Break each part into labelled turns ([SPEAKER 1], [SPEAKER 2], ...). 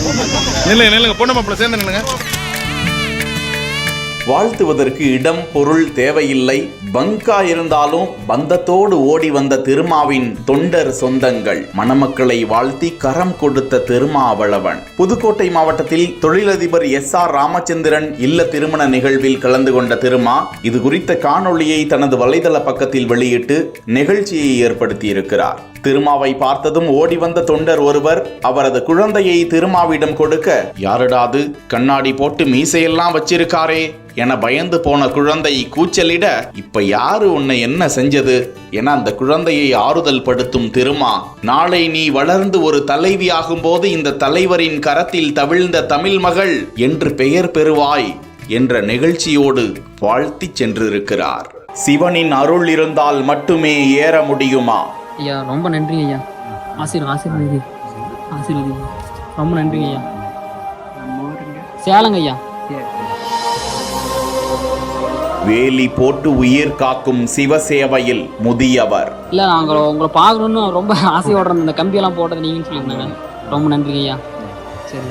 [SPEAKER 1] நில்லுங்க பொண்ணு மாப்பிள்ள சேர்ந்து நில்லுங்க.
[SPEAKER 2] வாழ்த்துவதற்கு இடம் பொருள் தேவையில்லை. பங்கா இருந்தாலும் பந்தத்தோடு ஓடி வந்த திருமாவின் தொண்டர் சொந்தங்கள் மணமக்களை வாழ்த்தி கரம் கொடுத்த திருமாவளவன். புதுக்கோட்டை மாவட்டத்தில் தொழிலதிபர் SR ராமச்சந்திரன் இல்ல திருமண நிகழ்வில் கலந்து கொண்ட திருமா இது குறித்த காணொளியை தனது வலைதள பக்கத்தில் வெளியிட்டு நிகழ்ச்சியை ஏற்படுத்தியிருக்கிறார். திருமாவை பார்த்ததும் ஓடி வந்த தொண்டர் ஒருவர் அவரது குழந்தையை திருமாவிடம் கொடுக்க, யாரடாது கண்ணாடி போட்டு மீசையெல்லாம் வச்சிருக்காரே என பயந்து போன குழந்தை கூச்சலிட, இப்ப யாரு உன்னை என்ன செஞ்சது என அந்த குழந்தையை ஆறுதல் படுத்தும் திருமா, நாளை நீ வளர்ந்து ஒரு தலைவி ஆகும் போது இந்த தலைவரின் கரத்தில் தவிழ்ந்த தமிழ் மகள் என்று பெயர் பெறுவாய் என்ற நிகழ்ச்சியோடு வாழ்த்தி சென்றிருக்கிறார். சிவனின் அருள் இருந்தால் மட்டுமே ஏற முடியுமா?
[SPEAKER 3] ஐயா ரொம்ப நன்றிங்க ஐயா. ஆசீர்வாதி ரொம்ப நன்றிங்க ஐயா. சேலங்க ஐயா.
[SPEAKER 2] வேலி போட்டு உயிர் காக்கும் சிவசேவையில் முதியவர்.
[SPEAKER 3] இல்லை நாங்கள் உங்களை பார்க்கணுன்னு ரொம்ப ஆசையோட இந்த கம்பியெல்லாம் போட்டது நீங்கன்னு சொல்லியிருந்தாங்க. ரொம்ப நன்றிங்க ஐயா. சரி.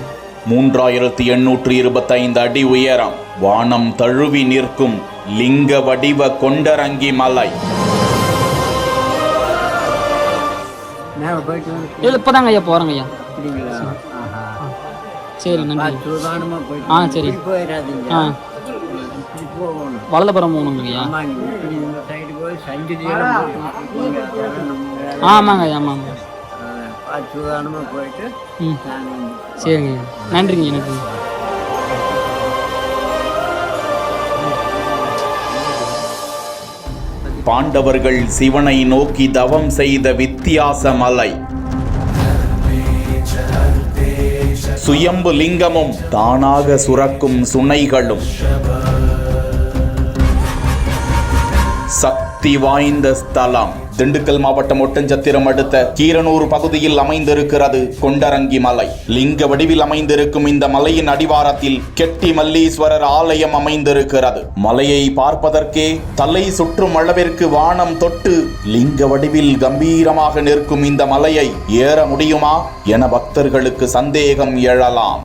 [SPEAKER 2] 3825 அடி உயரம், வானம் தழுவி நிற்கும் லிங்க வடிவ கொண்டரங்கி மலை.
[SPEAKER 3] இப்பதாங்க ஐயா போறேங்க ஐயா. சரி நன்றி. சரி. வலதுபுறம் போகணுங்க ஐயா. ஆமாங்க ஐயா ஆமாங்க. சரிங்க ஐயா. நன்றிங்க நன்றி.
[SPEAKER 2] பாண்டவர்கள் சிவனை நோக்கி தவம் செய்த வித்தியாச மலை. சுயம்பு லிங்கமும் தானாக சுரக்கும் சுனைகளும் சக்தி வாய்ந்த ஸ்தலம். திண்டுக்கல் மாவட்டம் ஒட்டஞ்சத்திரம் அடுத்த கீரனூர் பகுதியில் அமைந்திருக்கிறது கொண்டரங்கி மலை. லிங்க வடிவில் அமைந்திருக்கும் இந்த மலையின் அடிவாரத்தில் கெட்டி மல்லீஸ்வரர் ஆலயம் அமைந்திருக்கிறது. மலையை பார்ப்பதற்கே தலை சுற்றும் அளவிற்கு வானம் தொட்டு லிங்க வடிவில் கம்பீரமாக நிற்கும் இந்த மலையை ஏற முடியுமா என பக்தர்களுக்கு சந்தேகம் எழலாம்.